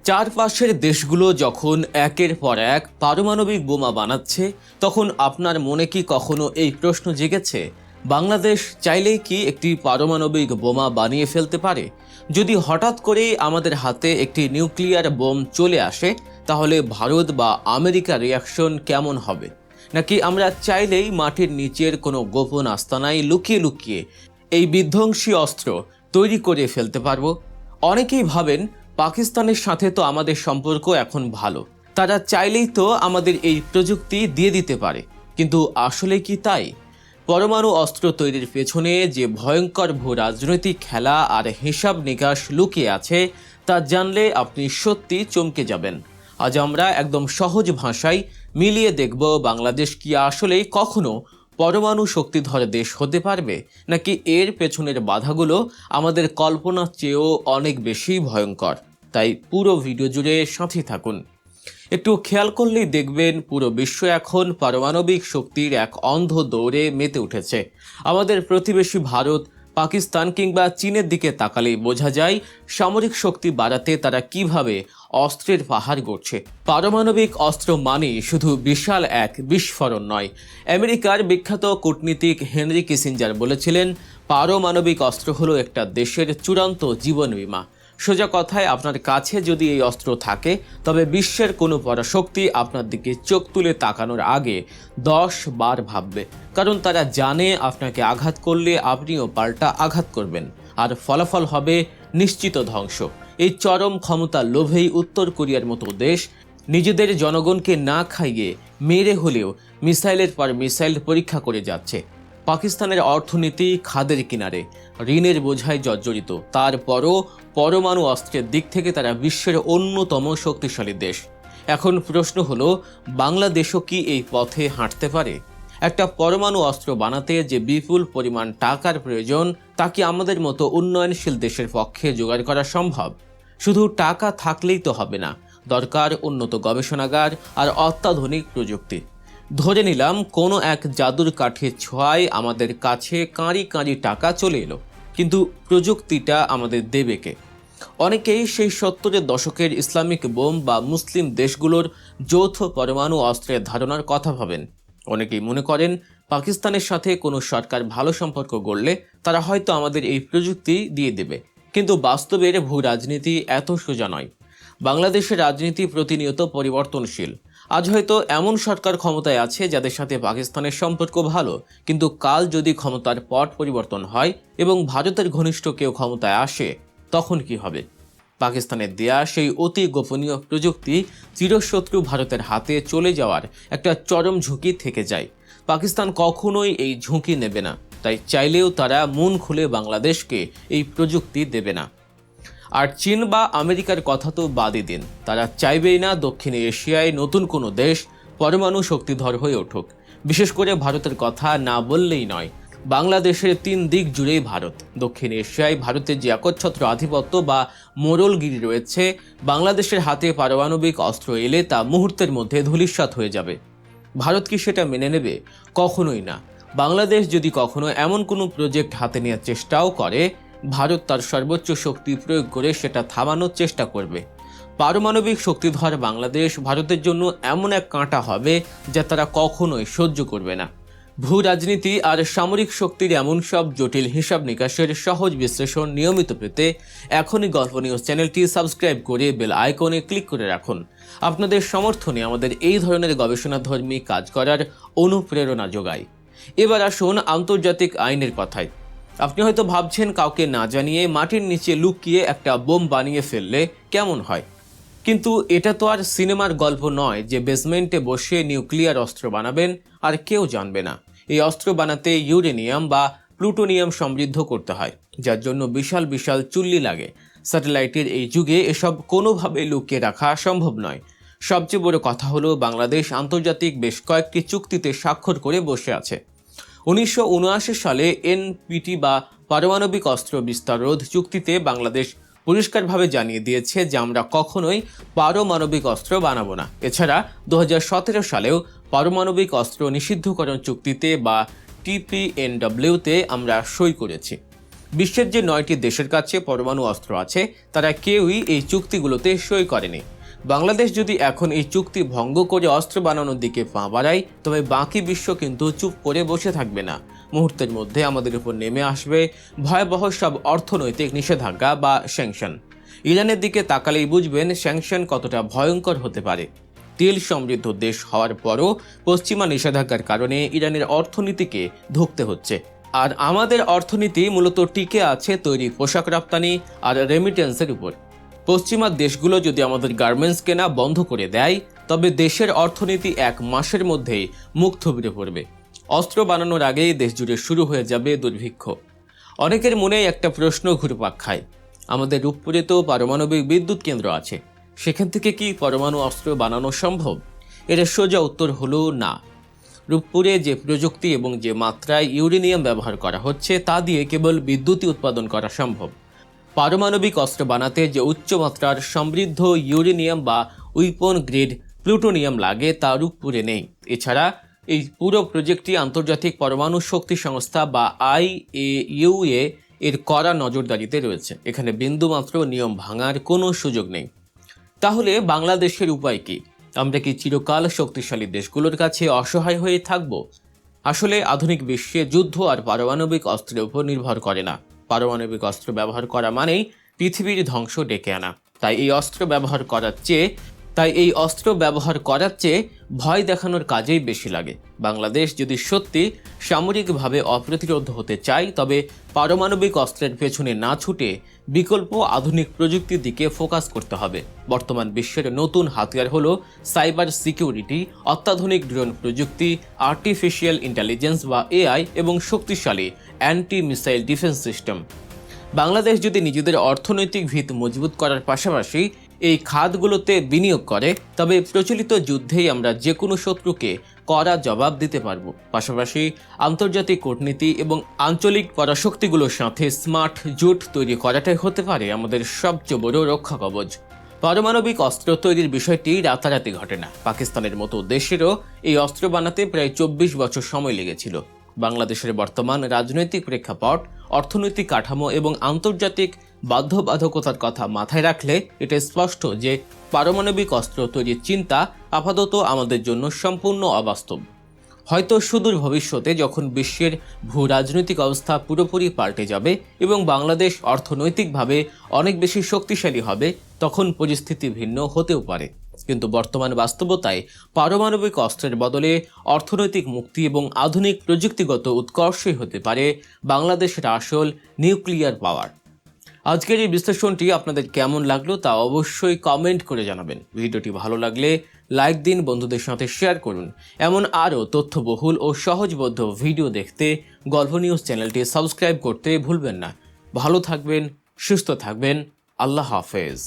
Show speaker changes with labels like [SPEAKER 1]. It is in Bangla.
[SPEAKER 1] চারপাশের দেশগুলো যখন একের পর এক পারমাণবিক বোমা বানাচ্ছে, তখন আপনার মনে কি কখনো এই প্রশ্ন জেগেছে, বাংলাদেশ চাইলেই কি একটি পারমাণবিক বোমা বানিয়ে ফেলতে পারে? যদি হঠাৎ করেই আমাদের হাতে একটি নিউক্লিয়ার বোম চলে আসে, তাহলে ভারত বা আমেরিকার রিয়াকশন কেমন হবে? নাকি আমরা চাইলেই মাটির নিচের কোনো গোপন আস্তানায় লুকিয়ে লুকিয়ে এই বিধ্বংসী অস্ত্র তৈরি করে ফেলতে পারবো? অনেকেই ভাবেন পাকিস্তানের সাথে তো আমাদের সম্পর্ক এখন ভালো, তারা চাইলেই তো আমাদের এই প্রযুক্তি দিয়ে দিতে পারে। কিন্তু আসলে কি তাই? পরমাণু অস্ত্র তৈরির পেছনে যে ভয়ঙ্কর ভূ রাজনৈতিক খেলা আর হিসাব নিকাশ লুকিয়ে আছে, তা জানলে আপনি সত্যি চমকে যাবেন। আজ আমরা একদম সহজ ভাষায় মিলিয়ে দেখব, বাংলাদেশ কি আসলেই কখনো পরমাণু শক্তিধর দেশ হতে পারবে, নাকি এর পেছনের বাধাগুলো আমাদের কল্পনার চেয়েও অনেক বেশি ভয়ঙ্কর। তাই পুরো ভিডিও জুড়ে সাথে থাকুন। একটু খেয়াল করলেই দেখবেন পুরো বিশ্ব এখন পারমাণবিক শক্তির এক অন্ধ দৌড়ে মেতে উঠেছে। আমাদের প্রতিবেশী ভারত, পাকিস্তান কিংবা চীনের দিকে তাকালেই বোঝা যায় সামরিক শক্তি বাড়াতে তারা কিভাবে অস্ত্রের পাহাড় গড়ছে। পারমাণবিক অস্ত্র মানে শুধু বিশাল এক বিস্ফোরণ নয়। আমেরিকার বিখ্যাত কূটনীতিক হেনরি কিসিঞ্জার বলেছিলেন, পারমাণবিক অস্ত্র হলো একটা দেশের চূড়ান্ত জীবন বীমা। সোজা কথায়, আপনার কাছে যদি এই অস্ত্র থাকে, তবে বিশ্বের কোনো পরাশক্তি আপনার দিকে চোখ তুলে তাকানোর আগে 10 বার ভাববে। কারণ তারা জানে আপনাকে আঘাত করলে আপনিও পাল্টা আঘাত করবেন, আর ফলাফল হবে নিশ্চিত ধ্বংস। এই চরম ক্ষমতার লোভেই উত্তর কোরিয়ার মতো দেশ নিজেদের জনগণকে না খাইয়ে মেরে হলেও মিসাইলের পর মিসাইল পরীক্ষা করে যাচ্ছে। পাকিস্তানের অর্থনীতি খাদের কিনারে, ঋণের বোঝায় জর্জরিত। তারপরও পরমাণু অস্ত্রের দিক থেকে তারা বিশ্বের অন্যতম শক্তিশালী দেশ। এখন প্রশ্ন হলো, বাংলাদেশও কি এই পথে হাঁটতে পারে? একটা পরমাণু অস্ত্র বানাতে যে বিপুল পরিমাণ টাকার প্রয়োজন, তা কি আমাদের মতো উন্নয়নশীল দেশের পক্ষে জোগাড় করা সম্ভব? শুধু টাকা থাকলেই তো হবে না, দরকার উন্নত গবেষণাগার আর অত্যাধুনিক প্রযুক্তি। ধরে নিলাম কোনো এক জাদুর কাঠির ছোঁয়ায় আমাদের কাছে কাঁড়ি কাঁড়ি টাকা চলে এলো, কিন্তু প্রযুক্তিটা আমাদের দেবে কে? অনেকেই সেই 70-এর দশকের ইসলামিক বোম বা মুসলিম দেশগুলোর যৌথ পরমাণু অস্ত্রের ধারণার কথা ভাবেন। অনেকেই মনে করেন পাকিস্তানের সাথে কোনো সরকার ভালো সম্পর্ক গড়লে তারা হয়তো আমাদের এই প্রযুক্তি দিয়ে দেবে। কিন্তু বাস্তবের ভূ রাজনীতি এত সোজা নয়। বাংলাদেশের রাজনীতি প্রতিনিয়ত পরিবর্তনশীল। আজ হয়তো এমন সরকার ক্ষমতায় আছে যাদের সাথে পাকিস্তানের সম্পর্ক ভালো, কিন্তু কাল যদি ক্ষমতার পট পরিবর্তন হয় এবং ভারতের ঘনিষ্ঠ কেউ ক্ষমতায় আসে, তখন কি হবে? পাকিস্তানের দেয়া সেই অতি গোপনীয় প্রযুক্তি চিরশত্রু ভারতের হাতে চলে যাওয়ার একটা চরম ঝুঁকি থেকে যায়। পাকিস্তান কখনোই এই ঝুঁকি নেবে না, তাই চাইলেও তারা মন খুলে বাংলাদেশকে এই প্রযুক্তি দেবে না। আর চীন বা আমেরিকার কথা তো বাদই দিন, তারা চাইবেই না দক্ষিণ এশিয়ায় নতুন কোনো দেশ পরমাণু শক্তিধর হয়ে উঠুক। বিশেষ করে ভারতের কথা না বললেই নয়। বাংলাদেশের 3 দিক জুড়েই ভারত। দক্ষিণ এশিয়ায় ভারতের যে একচ্ছত্র আধিপত্য বা মোড়লগিরি রয়েছে, বাংলাদেশের হাতে পারমাণবিক অস্ত্র এলে তা মুহূর্তের মধ্যে ধূলিসাৎ হয়ে যাবে। ভারত কি সেটা মেনে নেবে? কখনোই না। বাংলাদেশ যদি কখনো এমন কোনো প্রজেক্ট হাতে নেওয়ার চেষ্টাও করে, ভারত তার সর্বোচ্চ শক্তি প্রয়োগ করে সেটা থামানোর চেষ্টা করবে। পারমাণবিক শক্তিধর বাংলাদেশ ভারতের জন্য এমন এক কাঁটা হবে যা তারা কখনোই সহ্য করবে না। ভূ রাজনীতি আর সামরিক শক্তির এমন সব জটিল হিসাব নিকাশের সহজ বিশ্লেষণ নিয়মিত পেতে এখনই গল্প নিউজ চ্যানেলটি সাবস্ক্রাইব করে বেল আইকনে ক্লিক করে রাখুন। আপনাদের সমর্থনে আমাদের এই ধরনের গবেষণাধর্মী কাজ করার অনুপ্রেরণা যোগায়। এবার আসুন আন্তর্জাতিক আইনের কথায়। আপনি হয়তো ভাবছেন, কাউকে না জানিয়ে মাটির নিচে লুকিয়ে একটা বোম বানিয়ে ফেললে কেমন হয়? কিন্তু এটা তো আর সিনেমার গল্প নয় যে বেসমেন্টে বসে নিউক্লিয়ার অস্ত্র বানাবেন আর কেউ জানবে না। এই অস্ত্র বানাতে ইউরেনিয়াম বা প্লুটোনিয়াম সমৃদ্ধ করতে হয়, যার জন্য বিশাল বিশাল চুল্লি লাগে। স্যাটেলাইটের এই যুগে এসব কোনোভাবে লুকিয়ে রাখা সম্ভব নয়। সবচেয়ে বড় কথা হলো, বাংলাদেশ আন্তর্জাতিক বেশ কয়েকটি চুক্তিতে স্বাক্ষর করে বসে আছে। 1979 সালে এনপিটি বা পারমাণবিক অস্ত্র বিস্তার রোধ চুক্তিতে বাংলাদেশ পরিষ্কারভাবে জানিয়ে দিয়েছে যে আমরা কখনোই পারমাণবিক অস্ত্র বানাবো না। এছাড়া 2017 সালেও পারমাণবিক অস্ত্র নিষিদ্ধকরণ চুক্তিতে বা টিপিএনডব্লিউতে আমরা সই করেছি। বিশ্বের যে 9টি দেশের কাছে পরমাণু অস্ত্র আছে তারা কেউই এই চুক্তিগুলোতে সই করেনি। বাংলাদেশ যদি এখন এই চুক্তি ভঙ্গ করে অস্ত্র বানানোর দিকে পা বাড়ায়, তবে বাকি বিশ্ব কিন্তু চুপ করে বসে থাকবে না। মুহূর্তের মধ্যে আমাদের উপর নেমে আসবে ভয়াবহ সব অর্থনৈতিক নিষেধাজ্ঞা বা স্যাংশন। ইরানের দিকে তাকালেই বুঝবেন স্যাংশন কতটা ভয়ঙ্কর হতে পারে। তেল সমৃদ্ধ দেশ হওয়ার পরও পশ্চিমা নিষেধাজ্ঞার কারণে ইরানের অর্থনীতিকে ধুঁকতে হচ্ছে। আর আমাদের অর্থনীতি মূলত টিকে আছে তৈরি পোশাক রপ্তানি আর রেমিটেন্সের উপর। পশ্চিমা দেশগুলো যদি আমাদের গার্মেন্টস কেনা বন্ধ করে দেয়, তবে দেশের অর্থনীতি 1 মাসের মধ্যেই মুখ থুবড়ে পড়বে। অস্ত্র বানানোর আগেই দেশ জুড়ে শুরু হয়ে যাবে দুর্ভিক্ষ। অনেকের মনেই একটা প্রশ্ন ঘুরপাক খায়, আমাদের রূপপুরে তো পারমাণবিক বিদ্যুৎ কেন্দ্র আছে, সেখান থেকে কি পরমাণু অস্ত্র বানানো সম্ভব? এর সোজা উত্তর হলো না। রূপপুরে যে প্রযুক্তি এবং যে মাত্রায় ইউরেনিয়াম ব্যবহার করা হচ্ছে তা দিয়ে কেবল বিদ্যুৎই উৎপাদন করা সম্ভব। পারমাণবিক অস্ত্র বানাতে যে উচ্চমাত্রার সমৃদ্ধ ইউরেনিয়াম বা উইপন গ্রেড প্লুটোনিয়াম লাগে তা রূপপুরে নেই। এছাড়া এই পুরো প্রজেক্টটি আন্তর্জাতিক পরমাণু শক্তি সংস্থা বা IAEA এর কড়া নজরদারিতে রয়েছে। এখানে বিন্দুমাত্র নিয়ম ভাঙার কোনো সুযোগ নেই। তাহলে বাংলাদেশের উপায় কি? আমরা কি চিরকাল শক্তিশালী দেশগুলোর কাছে অসহায় হয়ে থাকব? আসলে আধুনিক বিশ্বে যুদ্ধ আর পারমাণবিক অস্ত্রের উপর নির্ভর করে না। পারমাণবিক অস্ত্র ব্যবহার করা মানেই পৃথিবীর ধ্বংস ডেকে আনা। তাই এই অস্ত্র ব্যবহার করার চেয়ে ভয় দেখানোর কাজেই বেশি লাগে। বাংলাদেশ যদি সত্যি সামরিকভাবে অপ্রতিরোধ হতে চায়, তবে পারমাণবিক অস্ত্রের পেছনে না ছুটে বিকল্প আধুনিক প্রযুক্তির দিকে ফোকাস করতে হবে। বর্তমান বিশ্বের নতুন হাতিয়ার হলো সাইবার সিকিউরিটি, অত্যাধুনিক ড্রোন প্রযুক্তি, আর্টিফিশিয়াল ইন্টেলিজেন্স বা AI এবং শক্তিশালী anti missile defence system. Bangladesh যদি নিজেদের অর্থনৈতিক ভিত মজবুত করার পাশাপাশি এই খাতগুলোতে বিনিয়োগ করে, তবে প্রচলিত যুদ্ধেই আমরা যে কোনো শত্রুকে কড়া জবাব দিতে পারব। পাশাপাশি আন্তর্জাতিক কূটনীতি এবং আঞ্চলিক পরাশক্তিগুলোর সাথে স্মার্ট জোট তৈরি করাটাই হতে পারে আমাদের সবচেয়ে বড় রক্ষা কবচ। পারমাণবিক অস্ত্র তৈরির বিষয়টি রাতারাতি ঘটে না। পাকিস্তানের মতো দেশেরও এই অস্ত্র বানাতে প্রায় 24 বছর সময় লেগেছিল। বাংলাদেশের বর্তমান রাজনৈতিক প্রেক্ষাপট, অর্থনৈতিক কাঠামো এবং আন্তর্জাতিক বাধ্যবাধকতার কথা মাথায় রাখলে এটা স্পষ্ট যে পারমাণবিক অস্ত্র তৈরির চিন্তা আপাতত আমাদের জন্য সম্পূর্ণ অবাস্তব। হয়তো সুদূর ভবিষ্যতে যখন বিশ্বের ভূ রাজনৈতিক অবস্থা পুরোপুরি পাল্টে যাবে এবং বাংলাদেশ অর্থনৈতিকভাবে অনেক বেশি শক্তিশালী হবে, তখন পরিস্থিতি ভিন্ন হতেও পারে। কিন্তু বর্তমান বাস্তবতায় পারমাণবিক অস্ত্রের বদলে অর্থনৈতিক মুক্তি এবং আধুনিক প্রযুক্তিগত উৎকর্ষই হতে পারে বাংলাদেশের আসল নিউক্লিয়ার পাওয়ার। আজকের এই বিশ্লেষণটি আপনাদের কেমন লাগলো তা অবশ্যই কমেন্ট করে জানাবেন। ভিডিওটি ভালো লাগলে লাইক দিন, বন্ধুদের সাথে শেয়ার করুন। এমন আরও তথ্যবহুল ও সহজবোধ্য ভিডিও দেখতে গল্প নিউজ চ্যানেলটি সাবস্ক্রাইব করতে ভুলবেন না। ভালো থাকবেন, সুস্থ থাকবেন। আল্লাহ হাফেজ।